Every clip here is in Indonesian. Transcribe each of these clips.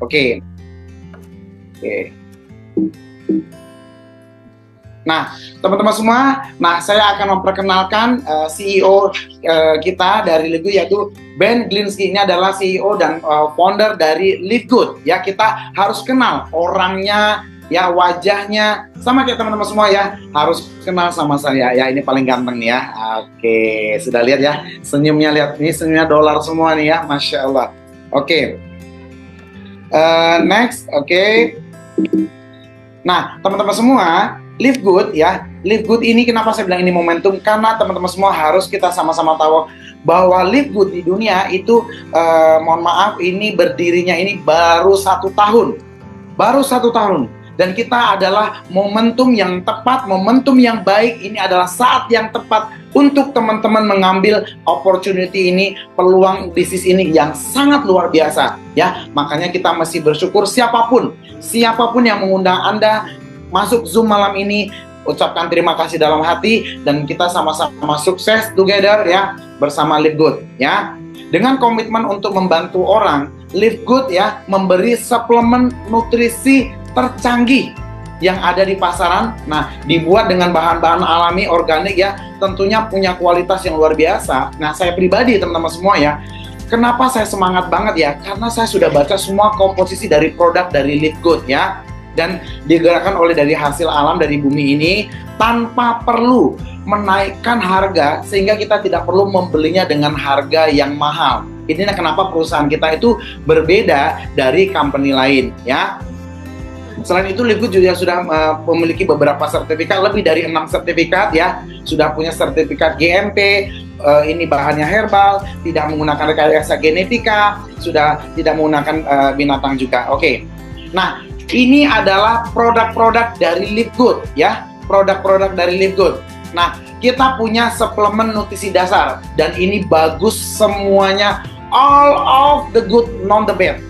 Oke. Nah, teman-teman semua, saya akan memperkenalkan CEO kita dari Live Good, yaitu Ben Glinsky. Ini adalah CEO dan founder dari Live Good. Ya, kita harus kenal orangnya, ya, wajahnya, sama kayak teman-teman semua ya, harus kenal sama saya. Ya, ini paling ganteng nih ya. Oke, sudah lihat ya senyumnya, lihat ini senyumnya dolar semua nih ya, Masya Allah. Oke. Next, oke. Nah, teman-teman semua, Live Good ya, Live Good ini kenapa saya bilang ini momentum? Karena teman-teman semua harus kita sama-sama tahu bahwa Live Good di dunia itu, mohon maaf, ini berdirinya ini baru 1 tahun. Baru 1 tahun. Dan kita adalah momentum yang tepat, momentum yang baik, ini adalah saat yang tepat untuk teman-teman mengambil opportunity ini, peluang bisnis ini yang sangat luar biasa ya. Makanya kita mesti bersyukur siapapun yang mengundang Anda masuk Zoom malam ini, ucapkan terima kasih dalam hati, dan kita sama-sama sukses together ya, bersama Live Good ya. Dengan komitmen untuk membantu orang, Live Good ya memberi suplemen nutrisi tercanggih yang ada di pasaran. Nah, dibuat dengan bahan-bahan alami, organik ya, tentunya punya kualitas yang luar biasa. Nah, saya pribadi teman-teman semua ya, kenapa saya semangat banget ya? Karena saya sudah baca semua komposisi dari produk dari Live Good ya, dan digerakkan oleh dari hasil alam dari bumi ini tanpa perlu menaikkan harga, sehingga kita tidak perlu membelinya dengan harga yang mahal. Inilah kenapa perusahaan kita itu berbeda dari company lain ya. Selain itu, Live Good juga sudah memiliki beberapa sertifikat, lebih dari 6 sertifikat ya. Sudah punya sertifikat GMP, ini bahannya herbal, tidak menggunakan rekayasa genetika, sudah tidak menggunakan binatang juga. Oke. Nah, ini adalah produk-produk dari Live Good ya, produk-produk dari Live Good. Nah, kita punya suplemen nutrisi dasar dan ini bagus semuanya, all of the good, non the bad.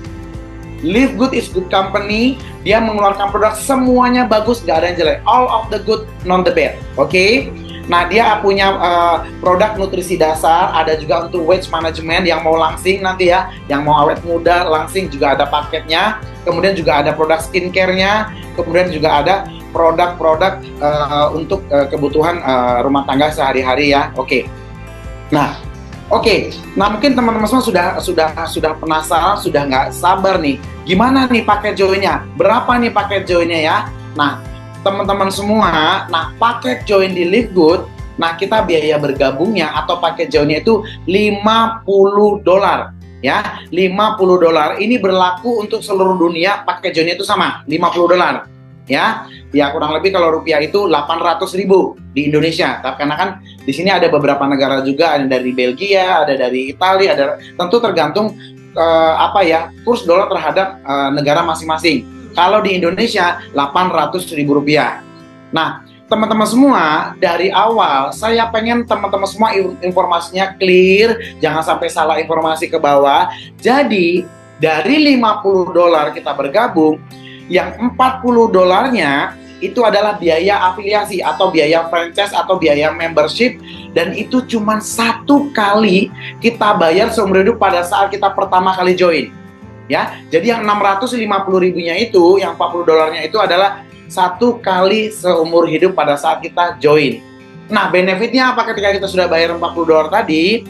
Live Good is good company, dia mengeluarkan produk semuanya bagus, gak ada yang jelek, all of the good, non the bad. Oke. Nah, dia punya produk nutrisi dasar, ada juga untuk weight management yang mau langsing nanti ya, yang mau awet muda langsing juga ada paketnya. Kemudian juga ada produk skincare-nya, kemudian juga ada produk-produk untuk kebutuhan rumah tangga sehari-hari ya. Oke. Nah, mungkin teman-teman semua sudah penasaran, sudah nggak sabar nih, gimana nih paket joinnya? Berapa nih paket joinnya ya? Nah, teman-teman semua, paket join di Live Good, kita biaya bergabungnya atau paket joinnya itu $50 ya, $50. Ini berlaku untuk seluruh dunia, paket joinnya itu sama, $50 ya. Ya, kurang lebih kalau rupiah itu 800.000 di Indonesia. Tapi karena kan di sini ada beberapa negara juga, ada dari Belgia, ada dari Italia, ada, tentu tergantung kurs dolar terhadap negara masing-masing. Kalau di Indonesia 800.000 rupiah. Nah, teman-teman semua, dari awal saya pengen teman-teman semua informasinya clear, jangan sampai salah informasi ke bawah. Jadi dari $50 kita bergabung, yang $40-nya itu adalah biaya afiliasi atau biaya franchise atau biaya membership, dan itu cuma 1 kali kita bayar seumur hidup pada saat kita pertama kali join ya. Jadi yang 650.000-nya itu, yang $40-nya itu adalah 1 kali seumur hidup pada saat kita join. Nah, benefitnya apa ketika kita sudah bayar $40 tadi?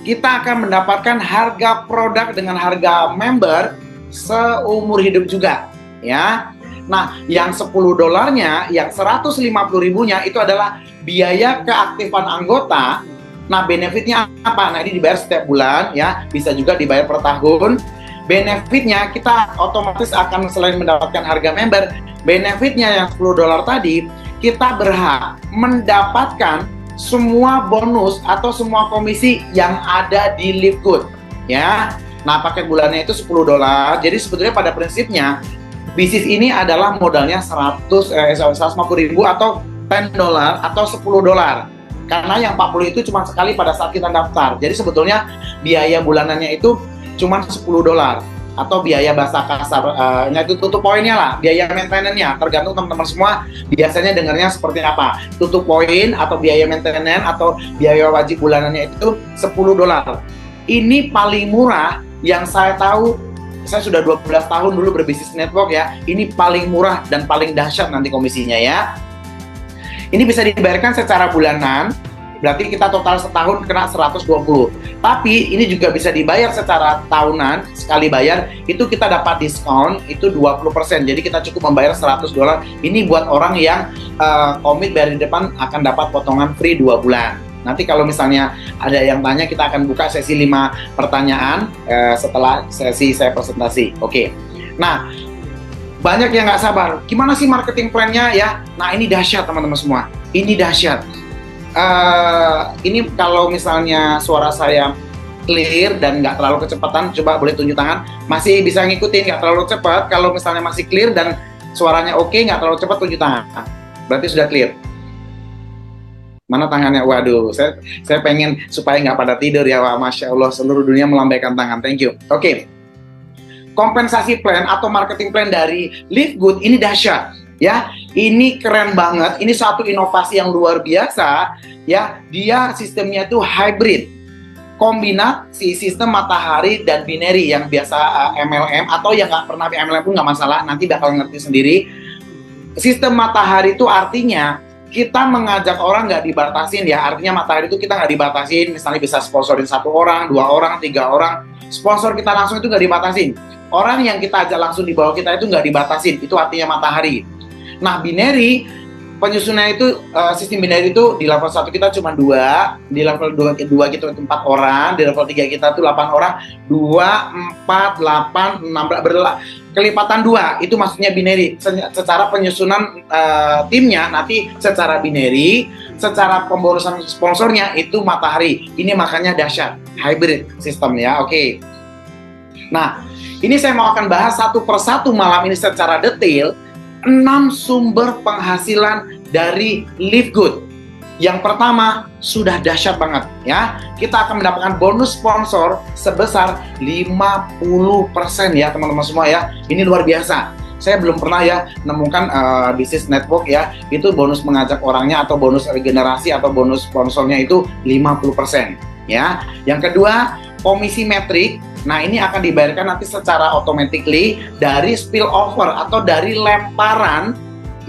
Kita akan mendapatkan harga produk dengan harga member seumur hidup juga ya. Nah, yang $10-nya, yang 150.000-nya itu adalah biaya keaktifan anggota. Nah, benefitnya apa? Nah, ini dibayar setiap bulan ya, bisa juga dibayar per tahun. Benefitnya kita otomatis akan, selain mendapatkan harga member, benefitnya yang $10 tadi, kita berhak mendapatkan semua bonus atau semua komisi yang ada di Live Good ya. Nah, paket bulannya itu $10. Jadi sebetulnya pada prinsipnya bisnis ini adalah modalnya 150.000 atau $10 atau $10. Karena yang 40 itu cuma sekali pada saat kita daftar. Jadi sebetulnya biaya bulanannya itu cuma $10 atau biaya bahasa kasar, itu tutup poinnya lah, biaya maintenance-nya. Tergantung teman-teman semua biasanya dengarnya seperti apa. Tutup poin atau biaya maintenance atau biaya wajib bulanannya itu $10. Ini paling murah yang saya tahu saya sudah 12 tahun dulu berbisnis network ya. Ini paling murah dan paling dahsyat nanti komisinya ya. Ini bisa dibayarkan secara bulanan, berarti kita total setahun kena 120. Tapi ini juga bisa dibayar secara tahunan, sekali bayar itu kita dapat diskon itu 20%. Jadi kita cukup membayar $100. Ini buat orang yang komit dari depan akan dapat potongan free 2 bulan. Nanti kalau misalnya ada yang tanya, kita akan buka sesi 5 pertanyaan setelah sesi saya presentasi. Oke. Nah, banyak yang nggak sabar. Gimana sih marketing plan-nya ya? Nah, ini dahsyat teman-teman semua. Ini dahsyat. Ini kalau misalnya suara saya clear dan nggak terlalu kecepatan, coba boleh tunjuk tangan. Masih bisa ngikutin, nggak terlalu cepat. Kalau misalnya masih clear dan suaranya oke, nggak terlalu cepat, tunjuk tangan. Berarti sudah clear. Mana tangannya? Waduh, saya pengen supaya nggak pada tidur ya. Wah, Masya Allah, seluruh dunia melambaikan tangan. Thank you. Oke. Kompensasi plan atau marketing plan dari Live Good ini dahsyat ya. Ini keren banget. Ini satu inovasi yang luar biasa ya. Dia sistemnya itu hybrid, kombinasi sistem matahari dan binary yang biasa MLM, atau yang nggak pernah MLM pun nggak masalah, nanti bakal ngerti sendiri. Sistem matahari itu artinya kita mengajak orang nggak dibatasin ya. Artinya matahari itu kita nggak dibatasin, misalnya bisa sponsorin 1 orang, 2 orang, 3 orang. Sponsor kita langsung itu nggak dibatasin. Orang yang kita ajak langsung di bawah kita itu nggak dibatasin, itu artinya matahari. Nah, binary, penyusunannya itu, sistem binary itu di level 1 kita cuma 2, di level 2 kita 4 orang, di level 3 kita tuh 8 orang, 2, 4, 8, 16, kelipatan 2, itu maksudnya binary. Secara penyusunan timnya nanti secara binary, secara pemborosan sponsornya itu matahari. Ini makanya dahsyat, hybrid sistem ya, oke. Nah, ini saya mau akan bahas satu persatu malam ini secara detail 6 sumber penghasilan dari Live Good. Yang pertama sudah dahsyat banget ya. Kita akan mendapatkan bonus sponsor sebesar 50% ya teman-teman semua ya. Ini luar biasa. Saya belum pernah ya nemukan bisnis network ya itu bonus mengajak orangnya atau bonus regenerasi atau bonus sponsornya itu 50% ya. Yang kedua, komisi metrik. Nah, ini akan dibayarkan nanti secara automatically dari spillover atau dari lemparan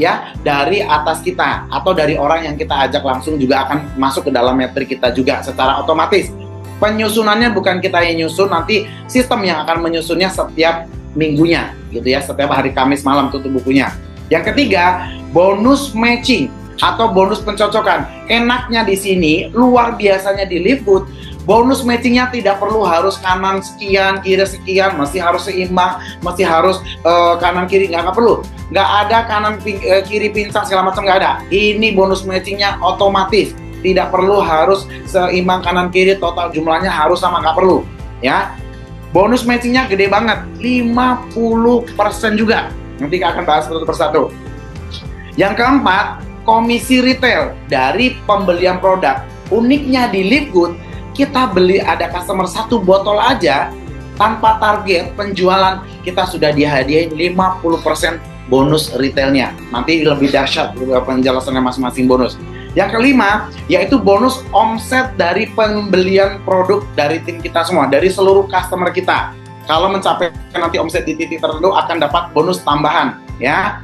ya dari atas kita atau dari orang yang kita ajak langsung juga akan masuk ke dalam metrik kita juga secara otomatis. Penyusunannya bukan kita yang nyusun, nanti sistem yang akan menyusunnya setiap minggunya gitu ya, setiap hari Kamis malam tutup bukunya. Yang ketiga, bonus matching atau bonus pencocokan. Enaknya di sini, luar biasanya di Live Good, bonus matchingnya tidak perlu harus kanan sekian, kiri sekian, masih harus seimbang, masih harus kanan kiri, nggak perlu. Nggak ada kanan kiri pincang segala macam, nggak ada. Ini bonus matchingnya otomatis, tidak perlu harus seimbang kanan kiri, total jumlahnya harus sama, nggak perlu ya. Bonus matchingnya gede banget, 50% juga. Nanti akan bahas satu persatu. Yang keempat, komisi retail dari pembelian produk. Uniknya di Live Good, kita beli ada customer 1 botol aja tanpa target penjualan, kita sudah dihadiahin 50% bonus retailnya. Nanti lebih dahsyat penjelasannya masing-masing bonus. Yang kelima, yaitu bonus omset dari pembelian produk dari tim kita semua, dari seluruh customer kita. Kalau mencapai nanti omset di titik tertentu akan dapat bonus tambahan ya.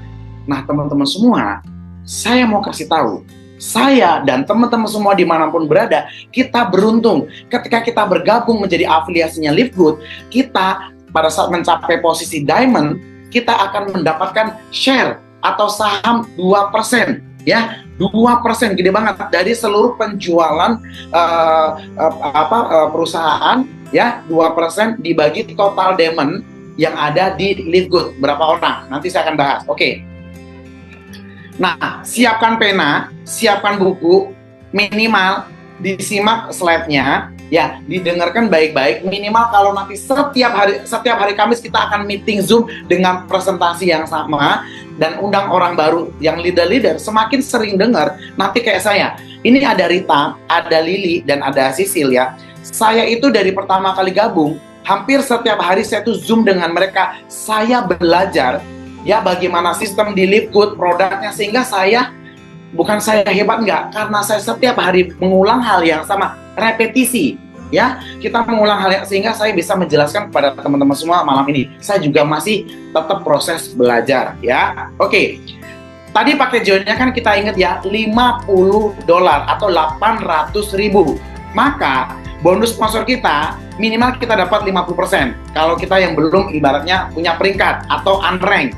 Nah teman-teman semua, saya mau kasih tahu, saya dan teman-teman semua dimanapun berada, kita beruntung ketika kita bergabung menjadi afiliasinya Live Good. Kita pada saat mencapai posisi diamond, kita akan mendapatkan share atau saham 2% ya, 2% gede banget dari seluruh penjualan perusahaan ya. 2% dibagi total diamond yang ada di Live Good berapa orang, nanti saya akan bahas. Oke. Nah, siapkan pena, siapkan buku, minimal disimak slide-nya, ya, didengarkan baik-baik. Minimal kalau nanti setiap hari Kamis kita akan meeting Zoom dengan presentasi yang sama dan undang orang baru yang leader-leader. Semakin sering dengar, nanti kayak saya. Ini ada Rita, ada Lili, dan ada Sisil ya. Saya itu dari pertama kali gabung, hampir setiap hari saya tuh Zoom dengan mereka. Saya belajar ya bagaimana sistem di Live Good produknya, sehingga saya bukan saya hebat, enggak, karena saya setiap hari mengulang hal yang sama, repetisi Ya, kita mengulang hal yang sehingga saya bisa menjelaskan kepada teman-teman semua malam ini. Saya juga masih tetap proses belajar, ya. Oke. Tadi pakai joinnya kan kita ingat ya, $50 atau 800.000. Maka bonus sponsor kita minimal kita dapat 50%. Kalau kita yang belum ibaratnya punya peringkat atau unranked.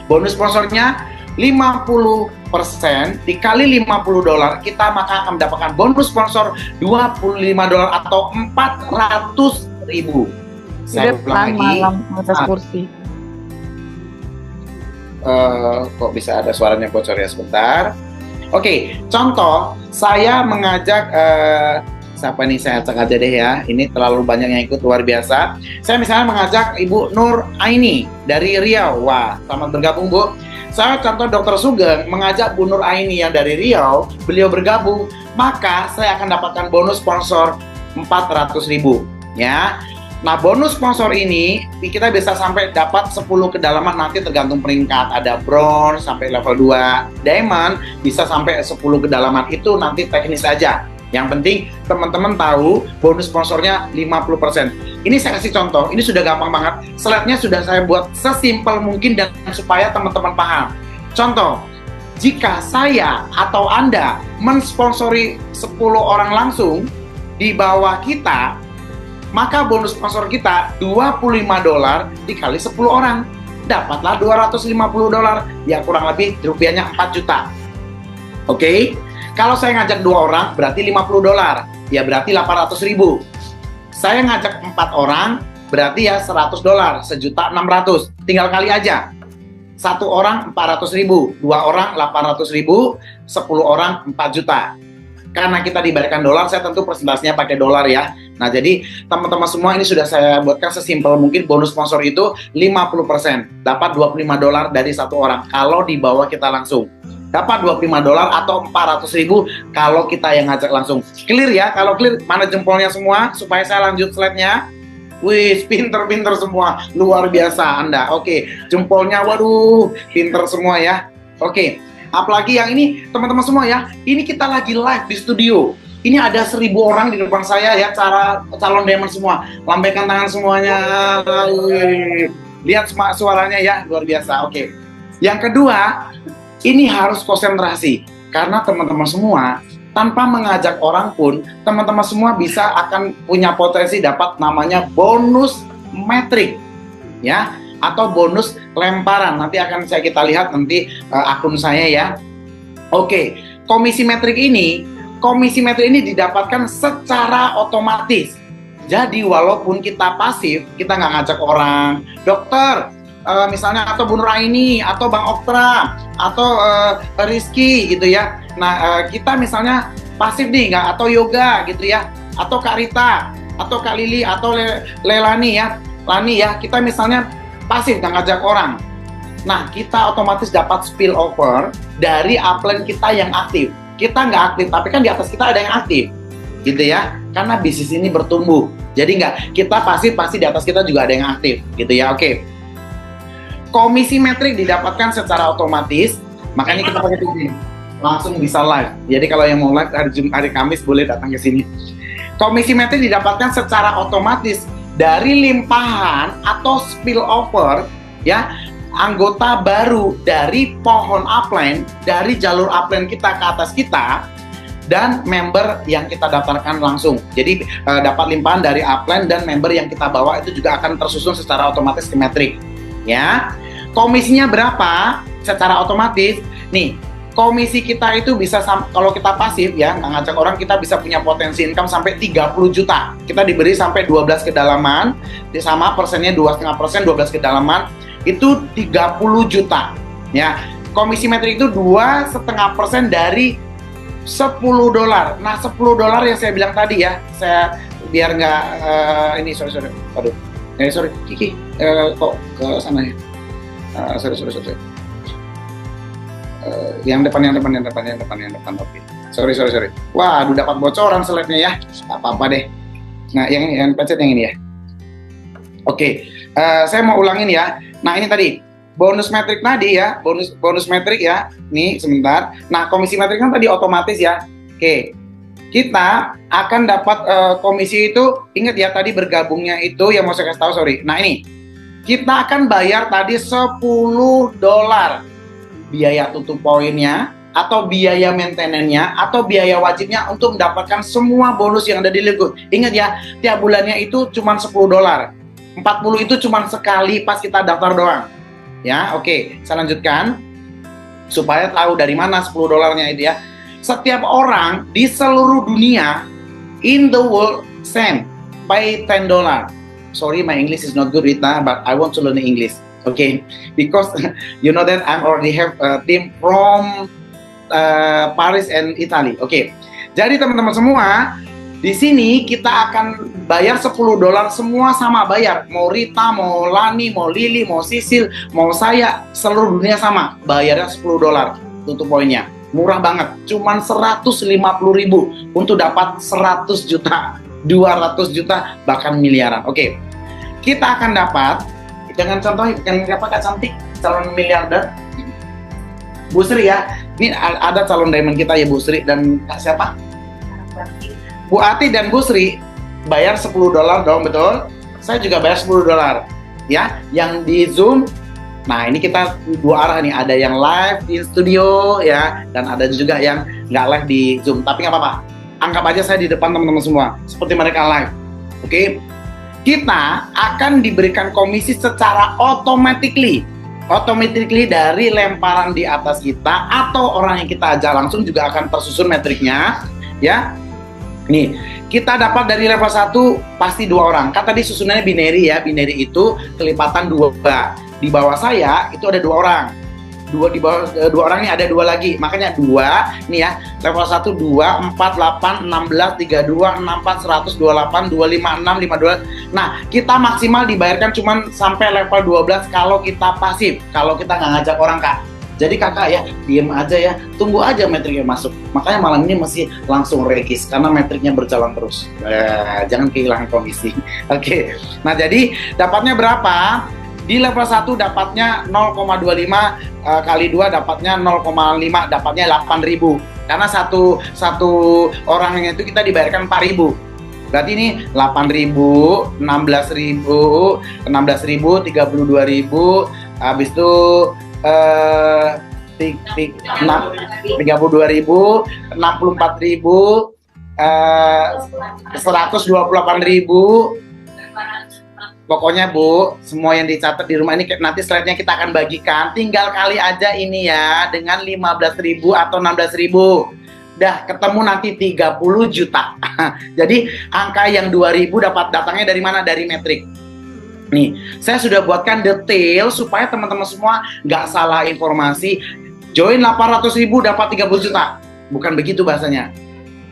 Bonus sponsornya 50% dikali $50, kita maka akan mendapatkan bonus sponsor $25 atau 400.000. Saya ulang lagi. Malam atas kursi. Kok bisa ada suaranya bocor ya, sebentar. Oke, contoh saya mengajak siapa nih, saya acak aja deh ya. Ini terlalu banyak yang ikut, luar biasa. Saya misalnya mengajak Ibu Nur Aini dari Riau. Wah, selamat bergabung Bu. Saya contoh Dr. Sugeng mengajak Bu Nur Aini yang dari Riau, beliau bergabung, maka saya akan dapatkan bonus sponsor 400.000 ya. Nah, bonus sponsor ini kita bisa sampai dapat 10 kedalaman, nanti tergantung peringkat. Ada bronze sampai level 2, diamond bisa sampai 10 kedalaman, itu nanti teknis aja. Yang penting teman-teman tahu bonus sponsornya 50%. Ini saya kasih contoh, ini sudah gampang banget. Slide-nya sudah saya buat sesimpel mungkin dan supaya teman-teman paham. Contoh, jika saya atau Anda mensponsori 10 orang langsung di bawah kita, maka bonus sponsor kita $25 dikali 10 orang. Dapatlah $250, ya kurang lebih rupiahnya 4 juta. Oke? Kalau saya ngajak 2 orang berarti $50, ya berarti 800.000. Saya ngajak 4 orang berarti ya $100, $1.600.000. Tinggal kali aja. 1 orang 400.000, 2 orang 800.000, 10 orang 4 juta. Karena kita diberikan dolar, saya tentu presentasinya pakai dolar ya. Nah, jadi teman-teman semua ini sudah saya buatkan sesimpel mungkin. Bonus sponsor itu 50%, dapat $25 dari 1 orang kalau dibawa kita langsung. Dapat $25 atau 400.000 kalau kita yang ngajak langsung. Clear ya? Kalau clear, mana jempolnya semua supaya saya lanjut slide-nya. Wih, pinter-pinter semua, luar biasa Anda. Oke, jempolnya, waduh, pinter semua ya. Oke, apalagi yang ini teman-teman semua ya, ini kita lagi live di studio. Ini ada 1.000 orang di depan saya ya, calon diamond semua. Lambaikan tangan semuanya. Wih. Lihat suaranya ya, luar biasa. Oke. Yang kedua, ini harus konsentrasi, karena teman-teman semua tanpa mengajak orang pun, teman-teman semua bisa akan punya potensi dapat namanya bonus metrik, ya, atau bonus lemparan. Nanti akan kita lihat nanti akun saya ya. Oke, komisi metrik ini didapatkan secara otomatis. Jadi walaupun kita pasif, kita nggak ngajak orang, dokter, misalnya atau Bu Nur Aini atau Bang Oktra atau Rizky gitu ya. Nah, kita misalnya pasif nih nggak, atau yoga gitu ya, atau Kak Rita atau Kak Lili atau Lelani ya, Lani ya, kita misalnya pasif nggak ngajak orang. Nah, kita otomatis dapat spill over dari upline kita yang aktif. Kita nggak aktif, tapi kan di atas kita ada yang aktif gitu ya, karena bisnis ini bertumbuh. Jadi nggak kita pasif, pasti di atas kita juga ada yang aktif gitu ya. Oke. Komisi metrik didapatkan secara otomatis, makanya kita pakai sini langsung bisa live. Jadi kalau yang mau live hari Kamis boleh datang ke sini. Komisi metrik didapatkan secara otomatis dari limpahan atau spillover ya, anggota baru dari pohon upline, dari jalur upline kita ke atas kita, dan member yang kita daftarkan langsung. Jadi dapat limpahan dari upline dan member yang kita bawa itu juga akan tersusun secara otomatis ke metrik. Ya, komisinya berapa? Secara otomatis, nih, komisi kita itu bisa kalau kita pasif ya, nggak ngajak orang, kita bisa punya potensi income sampai 30 juta. Kita diberi sampai 12 kedalaman, sama persennya 2,5%, 12 kedalaman, itu 30 juta. Ya, komisi metrik itu 2,5% dari $10. Nah, $10 yang saya bilang tadi ya, saya biar nggak ini sorry, aduh. Sorry, Kiki, kok ke sana ya? Sorry. Yang depan, oke. Sorry. Wah, aduh, dapat bocoran slide-nya ya. Nggak apa-apa deh. Nah, yang pencet yang ini ya. Oke, saya mau ulangin ya. Nah, ini tadi bonus metrik tadi ya, bonus metrik ya. Nih, sebentar. Nah, komisi metrik kan tadi otomatis ya. Oke. kita akan dapat komisi itu, ingat ya tadi bergabungnya itu yang mau saya kasih tahu, sorry. Nah ini, kita akan bayar tadi $10 biaya tutup poinnya, atau biaya maintenance-nya, atau biaya wajibnya untuk mendapatkan semua bonus yang ada di Live Good. Ingat ya, tiap bulannya itu cuma $10. 40 itu cuma sekali pas kita daftar doang. Ya, oke, saya lanjutkan. Supaya tahu dari mana $10-nya itu ya. Setiap orang di seluruh dunia in the world same pay $10. Sorry, my English is not good, Rita, but I want to learn English. Okay, because you know that I already have a team from Paris and Italy. Okay, jadi teman-teman semua, di sini kita akan bayar $10 semua sama bayar. Mau Rita, mau Lani, mau Lili, mau Sisil, mau saya, seluruh dunia sama. Bayarnya $10 tutup poinnya. Murah banget, cuman 150.000 untuk dapat 100 juta, 200 juta, bahkan miliaran. Oke, kita akan dapat, dengan contoh, yang apa Kak Cantik, calon miliarder, Bu Sri ya. Ini ada calon diamond kita ya, Bu Sri dan Kak siapa? Bu Ati dan Bu Sri bayar $10 dong, betul? Saya juga bayar $10 ya, yang di Zoom. Nah ini kita dua arah nih, ada yang live di studio ya, dan ada juga yang nggak live di Zoom, tapi nggak apa-apa, anggap aja saya di depan teman-teman semua seperti mereka live. Oke, kita akan diberikan komisi secara automatically dari lemparan di atas kita, atau orang yang kita ajak langsung juga akan tersusun metriknya ya. Nih, kita dapat dari level 1 pasti 2 orang. Kan tadi susunannya binary ya. Binary itu kelipatan 2. Di bawah saya itu ada 2 orang. Di bawah 2 orang ini ada 2 lagi. Makanya 2 nih ya. Level 1 2 4 8 16 32 64 100 28 25 6 52. Nah, kita maksimal dibayarkan cuman sampai level 12 kalau kita pasif. Kalau kita nggak ngajak orang, Kak. Jadi kakak ya, diem aja ya, tunggu aja metriknya masuk. Makanya malam ini masih langsung regis, karena metriknya berjalan terus. Jangan kehilangan komisi. Oke, nah jadi dapatnya berapa? Di level 1 dapatnya 0,25 kali 2 dapatnya 0,5, dapatnya 8.000. Karena satu orangnya itu kita dibayarkan 4.000. Berarti ini 8.000, 16.000, 16.000, 32.000, habis itu 32.000, 64.000, 128.000. Pokoknya Bu, semua yang dicatat di rumah ini nanti slide-nya kita akan bagikan. Tinggal kali aja ini ya dengan 15.000 atau 16.000. Dah ketemu nanti 30 juta. Jadi angka yang 2.000 datangnya dari mana? Dari metrik. Nih, saya sudah buatkan detail supaya teman-teman semua nggak salah informasi. Join 800.000 dapat 30 juta. Bukan begitu bahasanya.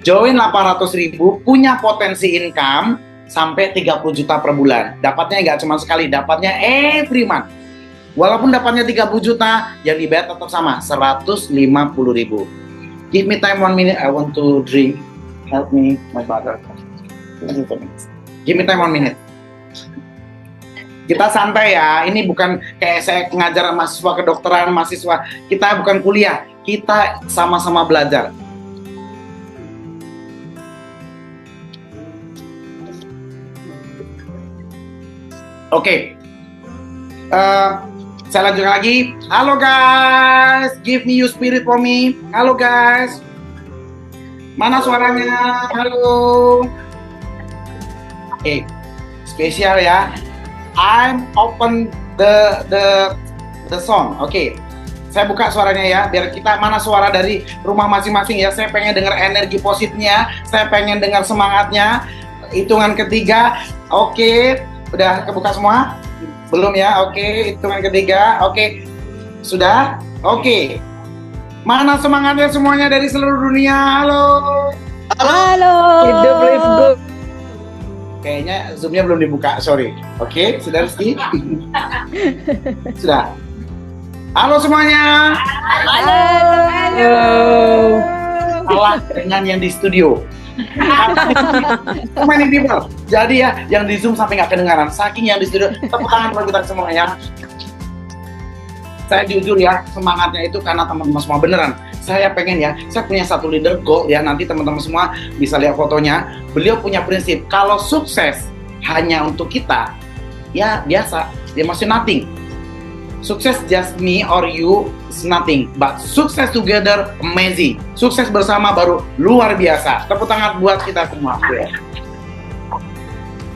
Join 800.000 punya potensi income sampai 30 juta per bulan. Dapatnya nggak cuma sekali, dapatnya every month. Walaupun dapatnya 30 juta, yang dibayar tetap sama, 150.000. Give me time 1 minute, I want to drink. Help me, my brother. Give me time 1 minute. Kita santai ya, ini bukan kayak saya ngajar mahasiswa kedokteran, mahasiswa. Kita bukan kuliah, kita sama-sama belajar. Oke. Saya lanjutkan lagi. Halo guys, give me your spirit for me. Halo guys. Mana suaranya? Halo. Oke. Spesial ya. I'm open the sound. Oke. Saya buka suaranya ya, biar kita mana suara dari rumah masing-masing ya. Saya pengen dengar energi positifnya, saya pengen dengar semangatnya. Hitungan ketiga. Oke. Udah kebuka semua? Belum ya? Oke, hitungan ketiga. Oke. Sudah? Oke. Mana semangatnya semuanya dari seluruh dunia? Halo. Halo. Hidup Live Good. Kayaknya Zoom-nya belum dibuka, sorry. Oke, sudah Rizky? Sudah. Halo semuanya. Halo. Salah dengan yang di studio. Many people. Jadi ya, yang di Zoom sampai nggak kedengaran. Saking yang di studio. Tepuk tangan buat kita semua ya. Saya jujur ya, semangatnya itu karena teman-teman semua beneran. saya pengen ya, saya punya satu leader goal ya, nanti teman-teman semua bisa lihat fotonya. Beliau punya prinsip, kalau sukses hanya untuk kita, ya biasa, dia masih nothing. Sukses just me or you is nothing, but success together amazing. Sukses bersama baru luar biasa. Tepuk tangan buat kita semua.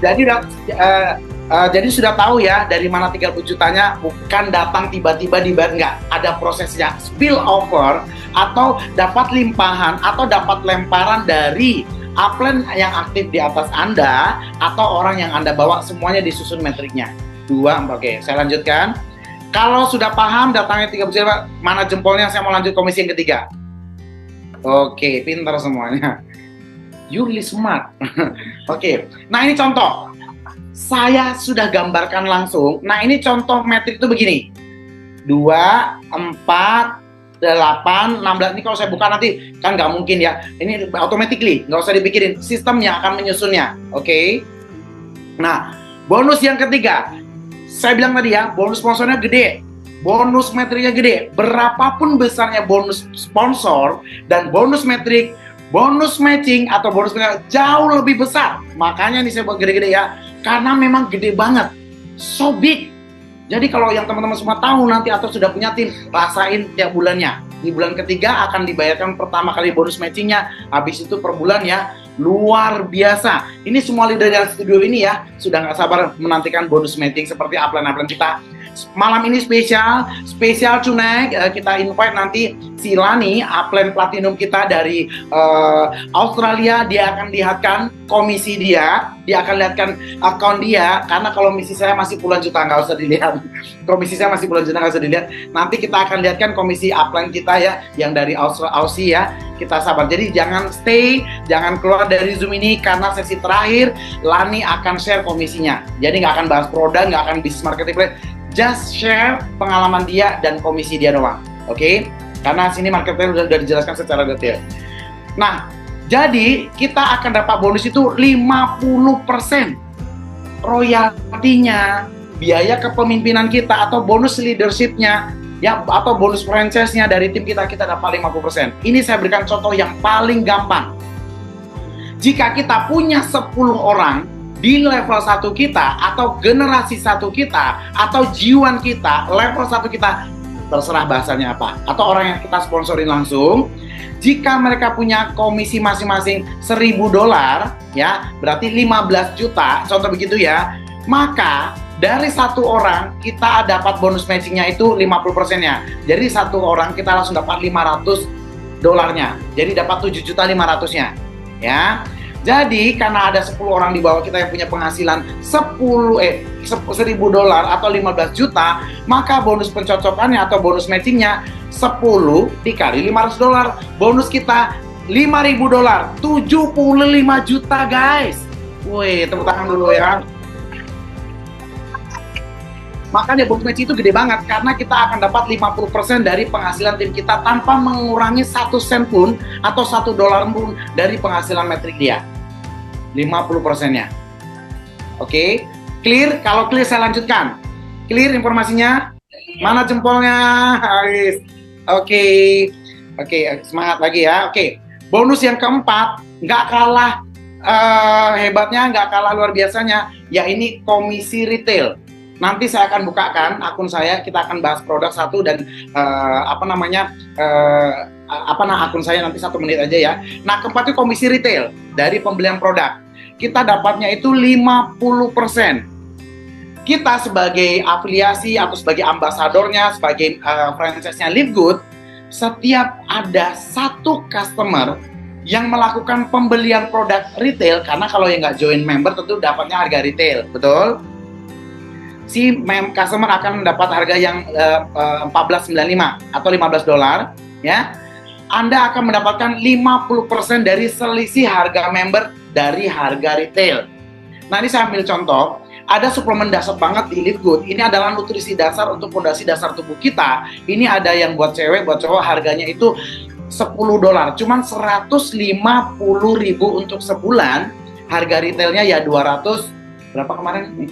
Jadi sudah tahu ya dari mana 30 jutanya, bukan datang tiba-tiba dibayar, enggak. Ada prosesnya, spill over atau dapat limpahan atau dapat lemparan dari upline yang aktif di atas Anda atau orang yang Anda bawa, semuanya disusun metriknya. 2, 4, oke, saya lanjutkan. Kalau sudah paham datangnya 30 juta, mana jempolnya, saya mau lanjut komisi yang ketiga. Oke, pintar semuanya. You really smart. Oke, nah ini contoh. Saya sudah gambarkan langsung. Nah ini contoh metrik itu begini. 2, 4, 8, 16. Ini kalau saya buka nanti kan nggak mungkin ya. Ini automatically, nggak usah dipikirin. Sistem yang akan menyusunnya. Oke. Nah, bonus yang ketiga. Saya bilang tadi ya, bonus sponsornya gede. Bonus metriknya gede. Berapapun besarnya bonus sponsor dan bonus metrik, bonus matching atau bonus jauh lebih besar. Makanya nih saya buat gede-gede ya. Karena memang gede banget. So big. Jadi kalau yang teman-teman semua tahu nanti atau sudah punya tim, rasain tiap bulannya. Di bulan ketiga akan dibayarkan pertama kali bonus matchingnya. Habis itu per bulan ya, luar biasa. Ini semua leader yang studio ini ya, sudah nggak sabar menantikan bonus matching seperti upline-upline kita. Malam ini spesial tonight, kita invite nanti si Lani, upline platinum kita dari Australia. Dia akan lihatkan komisi dia akan lihatkan account dia, karena komisi saya masih puluhan juta, nggak usah dilihat. Komisi saya masih puluhan juta, nggak usah dilihat. Nanti kita akan lihatkan komisi upline kita ya, yang dari Aussie ya. Kita sabar, jadi jangan jangan keluar dari Zoom ini, karena sesi terakhir Lani akan share komisinya. Jadi nggak akan bahas produk, nggak akan bisnis marketplace, just share pengalaman dia dan komisi dia doang, oke? Karena sini marketplace udah dijelaskan secara detail. Nah, jadi kita akan dapat bonus itu 50% royaltinya, biaya kepemimpinan kita atau bonus leadership-nya ya, atau bonus franchise-nya dari tim kita dapat 50%. Ini saya berikan contoh yang paling gampang. Jika kita punya 10 orang di level 1 kita, atau generasi 1 kita, atau jiwan kita, level 1 kita, terserah bahasanya apa, atau orang yang kita sponsorin langsung, jika mereka punya komisi masing-masing $1.000, ya, berarti 15 juta, contoh begitu ya, maka dari 1 orang kita dapat bonus matchingnya itu 50%-nya. Jadi 1 orang kita langsung dapat $500-nya. Jadi dapat 7.500.000-nya. Ya. Jadi karena ada 10 orang di bawah kita yang punya penghasilan $1.000 atau 15 juta, maka bonus pencocokannya atau bonus matchingnya 10 dikali $500. Bonus kita $5.000, 75 juta guys. Wih, tepuk tangan dulu ya. Makanya bonus match itu gede banget, karena kita akan dapat 50% dari penghasilan tim kita tanpa mengurangi 1 sen pun atau $1 pun dari penghasilan metrik dia. 50%-nya. Oke, clear? Kalau clear saya lanjutkan. Clear informasinya? Mana jempolnya? Oke, semangat lagi ya. Oke, bonus yang keempat nggak kalah hebatnya, nggak kalah luar biasanya, ya ini komisi retail. Nanti saya akan bukakan akun saya, kita akan bahas produk satu dan akun saya nanti 1 menit aja ya. Nah, keempat itu komisi retail dari pembelian produk. Kita dapatnya itu 50%. Kita sebagai afiliasi atau sebagai ambasadornya, sebagai franchise-nya Live Good, setiap ada 1 customer yang melakukan pembelian produk retail, karena kalau yang nggak join member tentu dapatnya harga retail, betul? Si customer akan mendapat harga yang $14.95 atau $15 ya. Anda akan mendapatkan 50% dari selisih harga member dari harga retail. Nah, ini saya ambil contoh, ada suplemen dasar banget di Live Good. Ini adalah nutrisi dasar untuk fondasi dasar tubuh kita. Ini ada yang buat cewek, buat cowok, harganya itu $10. Cuman 150.000 untuk sebulan. Harga retailnya ya 200 berapa kemarin?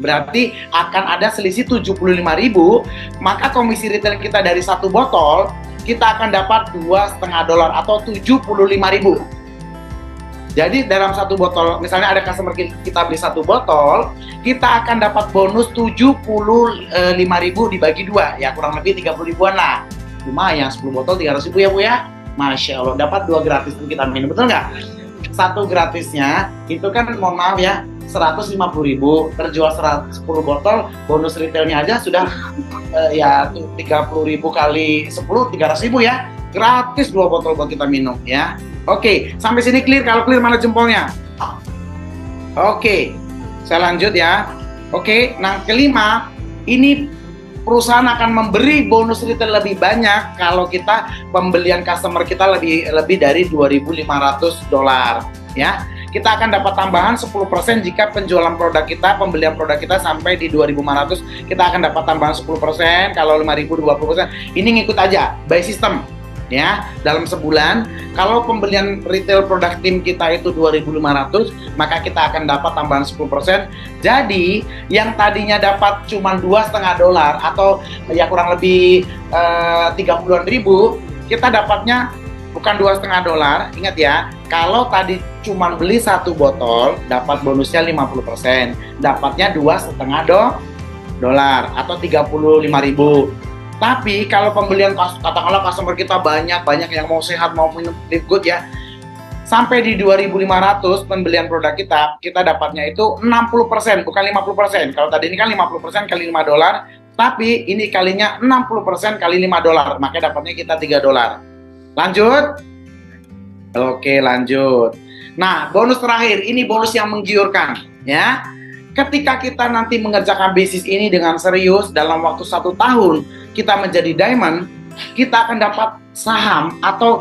Berarti akan ada selisih 75.000. Maka komisi retail kita dari satu botol kita akan dapat $2,5 atau 75.000. Jadi dalam satu botol, misalnya ada customer kita beli satu botol, kita akan dapat bonus 75.000 dibagi 2, ya kurang lebih 30 ribuan lah. Lumayan, 10 botol 300.000 ya Bu ya. Masya Allah, dapat 2 gratis kita minum, betul nggak? Satu gratisnya itu kan mohon maaf ya 150.000, terjual 10 botol, bonus retailnya aja sudah ya 30.000 kali 10, 300.000 ya. Gratis 2 botol buat kita minum ya. Oke, sampai sini clear. Kalau clear mana jempolnya? Oke, saya lanjut ya. Oke, nah kelima, ini perusahaan akan memberi bonus retail lebih banyak kalau kita pembelian customer kita lebih dari $2.500 ya. Kita akan dapat tambahan 10% jika penjualan produk kita, pembelian produk kita sampai di 2.500, kita akan dapat tambahan 10%, kalau 5.000 20%. Ini ngikut aja by system. Ya, dalam sebulan kalau pembelian retail produk tim kita itu 2.500, maka kita akan dapat tambahan 10%. Jadi yang tadinya dapat cuma $2,5 atau ya kurang lebih 30-an ribu, kita dapatnya bukan $2,5. Ingat ya, kalau tadi cuma beli satu botol dapat bonusnya 50%, dapatnya $2,5 atau 35.000. Tapi kalau pembelian, katakanlah customer kita banyak yang mau sehat, mau minum Live Good ya, sampai di 2.500 pembelian produk kita dapatnya itu 60%, bukan 50%. Kalau tadi ini kan 50% kali $5, tapi ini kalinya 60% kali $5, maka dapatnya kita $3. Lanjut? Oke, lanjut. Nah, bonus terakhir, ini bonus yang menggiurkan ya. Ketika kita nanti mengerjakan bisnis ini dengan serius, dalam waktu 1 tahun kita menjadi diamond, kita akan dapat saham atau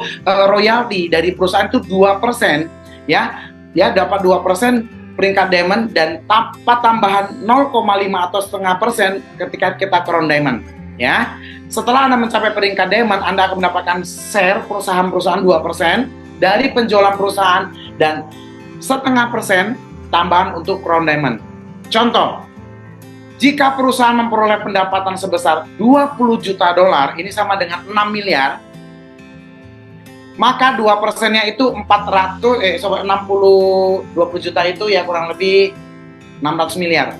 royalti dari perusahaan itu 2% ya. Ya, dapat 2% peringkat diamond dan dapat tambahan 0,5 atau 0,5% ketika kita crown diamond ya. Setelah Anda mencapai peringkat diamond, Anda akan mendapatkan share perusahaan-perusahaan 2% dari penjualan perusahaan dan 0,5% tambahan untuk crown diamond. Contoh, jika perusahaan memperoleh pendapatan sebesar $20 juta, ini sama dengan 6 miliar, maka 2%-nya itu 20 juta itu ya kurang lebih 600 miliar.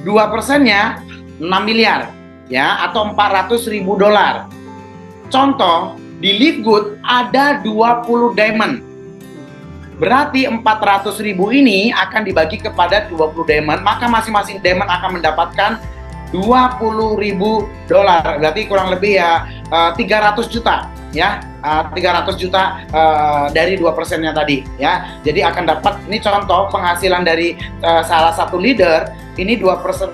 2%-nya 6 miliar ya, atau $400.000. Contoh, di Live Good ada 20 diamond. Berarti 400.000 ini akan dibagi kepada 20 diamond, maka masing-masing diamond akan mendapatkan $20.000. Berarti kurang lebih ya 300 juta ya, 300 juta dari 2%-nya tadi ya. Jadi akan dapat, ini contoh penghasilan dari salah satu leader, ini 2%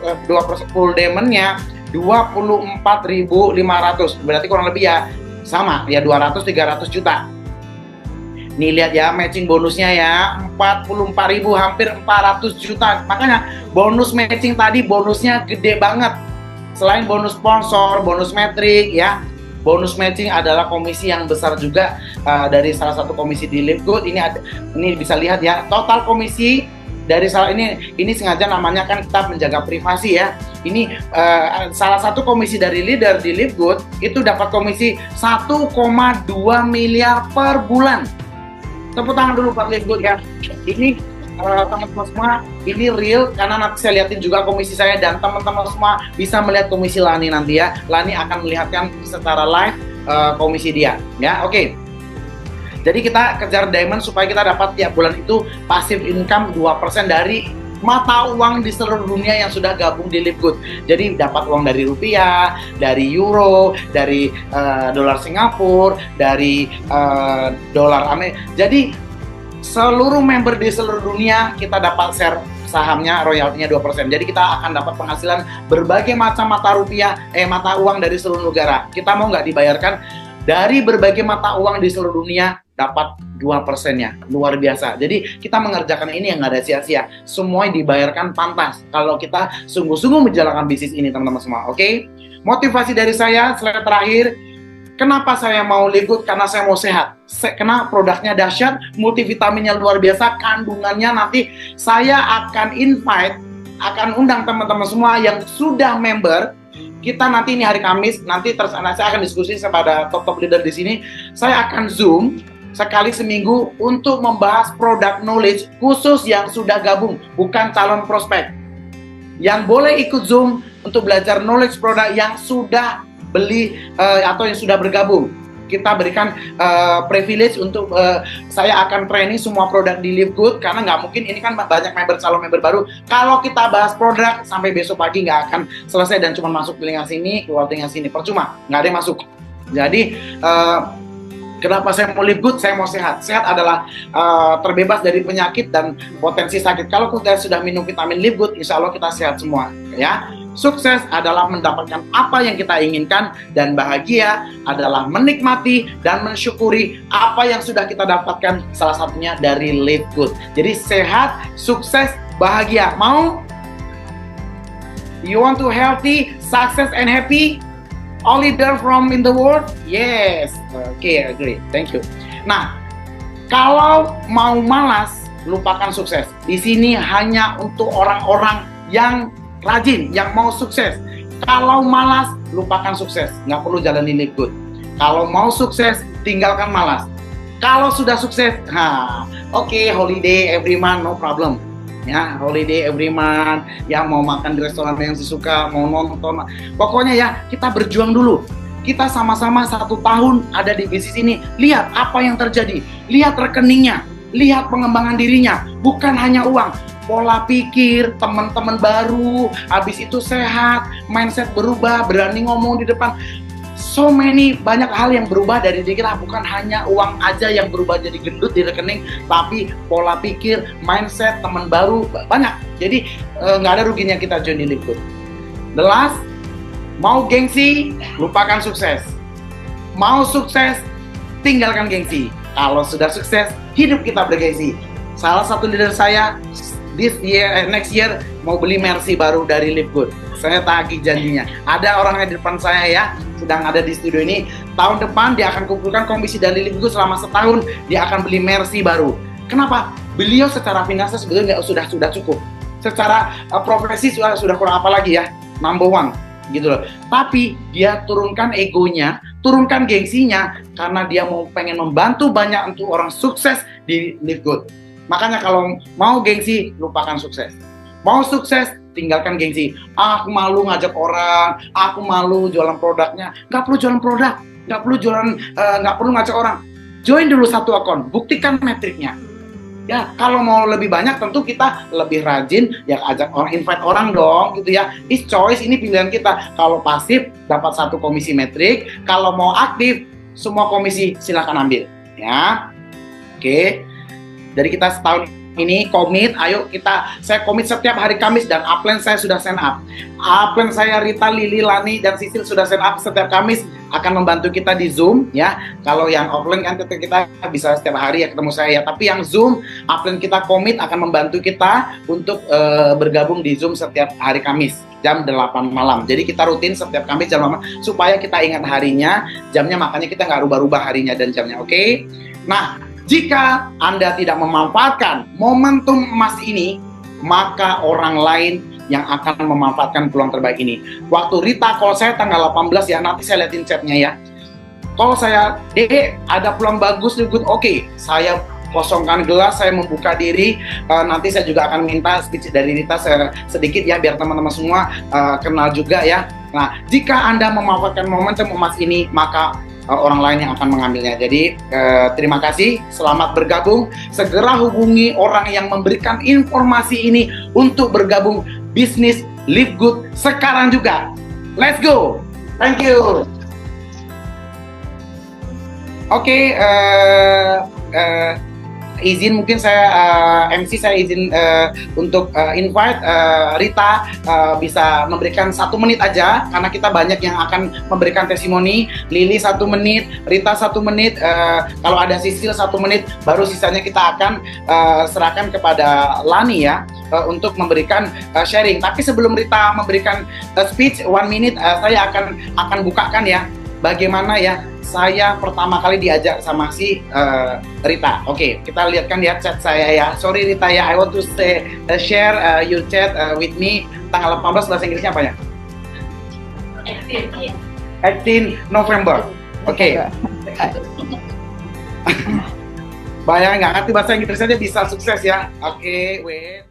full diamond-nya 24.500. Berarti kurang lebih ya sama ya 200-300 juta. Nih lihat ya, matching bonusnya ya 44.000, hampir 400 juta. Makanya bonus matching tadi bonusnya gede banget. Selain bonus sponsor, bonus metrik ya, bonus matching adalah komisi yang besar juga dari salah satu komisi di Live Good. Ini bisa lihat ya, total komisi dari ini sengaja namanya kan kita menjaga privasi ya. Ini salah satu komisi dari leader di Live Good itu dapat komisi 1,2 miliar per bulan. Tepuk tangan dulu Pak Live Good ya. Ini teman-teman semua, ini real karena nanti saya lihatin juga komisi saya dan teman-teman semua bisa melihat komisi Lani nanti ya. Lani akan melihatkan secara live komisi dia ya. Oke. Jadi kita kejar diamond supaya kita dapat tiap bulan itu passive income 2% dari mata uang di seluruh dunia yang sudah gabung di Live Good. Jadi dapat uang dari rupiah, dari euro, dari dolar Singapura, dari dolar Amerika. Jadi seluruh member di seluruh dunia kita dapat share sahamnya, royaltinya 2%. Jadi kita akan dapat penghasilan berbagai macam mata uang dari seluruh negara. Kita mau nggak dibayarkan dari berbagai mata uang di seluruh dunia, dapat 2%-nya, luar biasa. Jadi kita mengerjakan ini yang nggak ada sia-sia, semua dibayarkan pantas kalau kita sungguh-sungguh menjalankan bisnis ini teman-teman semua. Oke? Motivasi dari saya, slide terakhir, Kenapa saya mau Live Good? Karena saya mau sehat. Karena produknya dahsyat, multivitaminnya luar biasa, kandungannya nanti saya akan akan undang teman-teman semua yang sudah member. Kita nanti ini hari Kamis, nanti saya akan diskusi kepada top leader di sini. Saya akan Zoom sekali seminggu untuk membahas produk knowledge khusus yang sudah gabung, bukan calon prospek. Yang boleh ikut Zoom untuk belajar knowledge produk yang sudah beli atau yang sudah bergabung. Kita berikan privilege untuk saya akan training semua produk di Live Good, karena nggak mungkin ini kan banyak calon member baru. Kalau kita bahas produk sampai besok pagi nggak akan selesai dan cuma masuk telinga sini, keluar telinga sini, percuma, nggak ada yang masuk. Jadi kenapa saya mau Live Good? Saya mau sehat. Sehat adalah terbebas dari penyakit dan potensi sakit. Kalau kita sudah minum vitamin Live Good, insya Allah kita sehat semua, ya. Sukses adalah mendapatkan apa yang kita inginkan, dan bahagia adalah menikmati dan mensyukuri apa yang sudah kita dapatkan, salah satunya dari Live Good. Jadi sehat, sukses, bahagia. Mau? You want to healthy, success and happy? All leader from in the world? Yes. Okay, agree. Thank you. Nah, kalau mau malas, lupakan sukses. Di sini hanya untuk orang-orang yang rajin, yang mau sukses. Kalau malas, lupakan sukses. Nggak perlu jalani Live Good. Kalau mau sukses, tinggalkan malas. Kalau sudah sukses, oke, holiday every month, no problem. Ya, holiday every month. Ya, mau makan di restoran yang sesuka, mau nonton. Pokoknya ya, kita berjuang dulu. Kita sama-sama 1 tahun ada di bisnis ini. Lihat apa yang terjadi. Lihat rekeningnya. Lihat pengembangan dirinya. Bukan hanya uang. Pola pikir, teman-teman baru, habis itu sehat, mindset berubah, berani ngomong di depan. So many, banyak hal yang berubah dari diri kita, bukan hanya uang aja yang berubah jadi gendut di rekening, tapi pola pikir, mindset, teman baru, banyak. Jadi nggak ada ruginya kita join di Live Good. The last, mau gengsi, lupakan sukses. Mau sukses, tinggalkan gengsi. Kalau sudah sukses, hidup kita bergengsi. Salah satu leader saya, next year mau beli Mercy baru dari Live Good. Saya tagih janjinya. Ada orang di depan saya ya, sedang ada di studio ini. Tahun depan dia akan kumpulkan komisi dari Live Good selama setahun. Dia akan beli Mercy baru. Kenapa? Beliau secara finansial sebetulnya sudah cukup. Secara profesi sudah kurang apa lagi ya, number one gitu loh. Tapi dia turunkan egonya, turunkan gengsinya, karena dia pengen membantu banyak untuk orang sukses di Live Good. Makanya kalau mau gengsi, lupakan sukses. Mau sukses, tinggalkan gengsi. Aku malu ngajak orang, aku malu jualan produknya. Nggak perlu jualan produk, nggak perlu ngajak orang. Join dulu 1 akun, buktikan metriknya. Ya, kalau mau lebih banyak tentu kita lebih rajin, ya ajak orang, invite orang dong, gitu ya. It's choice, ini pilihan kita. Kalau pasif, dapat 1 komisi metrik. Kalau mau aktif, semua komisi silakan ambil. Ya, oke. Dari kita setahun ini komit, saya komit setiap hari Kamis, dan upline saya sudah send up. Upline saya Rita, Lili, Lani, dan Sisil sudah send up setiap Kamis, akan membantu kita di Zoom ya. Kalau yang offline kan kita bisa setiap hari ya ketemu saya ya. Tapi yang Zoom, upline kita komit akan membantu kita untuk bergabung di Zoom setiap hari Kamis jam 8 malam. Jadi kita rutin setiap Kamis jam 8 supaya kita ingat harinya, jamnya, makanya kita nggak rubah-rubah harinya dan jamnya, oke? Nah, jika Anda tidak memanfaatkan momentum emas ini, maka orang lain yang akan memanfaatkan peluang terbaik ini. Waktu Rita call saya tanggal 18 ya, nanti saya liatin chatnya ya. Call saya, ada peluang bagus, good, oke. Saya kosongkan gelas, saya membuka diri. Nanti saya juga akan minta speech dari Rita sedikit ya, biar teman-teman semua kenal juga ya. Nah, jika Anda memanfaatkan momentum emas ini, maka orang lain yang akan mengambilnya. Jadi terima kasih, selamat bergabung. Segera hubungi orang yang memberikan informasi ini untuk bergabung bisnis Live Good sekarang juga. Let's go. Thank you. Oke, izin mungkin saya MC saya izin untuk invite Rita bisa memberikan 1 menit aja, karena kita banyak yang akan memberikan testimoni. Lili 1 menit, Rita 1 menit, kalau ada Sisil 1 menit, baru sisanya kita akan serahkan kepada Lani ya untuk memberikan sharing. Tapi sebelum Rita memberikan speech 1 minute, saya akan bukakan ya bagaimana ya saya pertama kali diajak sama si Rita. Oke, kita lihatkan ya chat saya ya. Sorry Rita ya, I want to share your chat with me. Tanggal 18 bahasa Inggrisnya apa ya? 18 November. Oke. Bayang nggak ngerti bahasa Inggris aja bisa sukses ya. Oke, wait.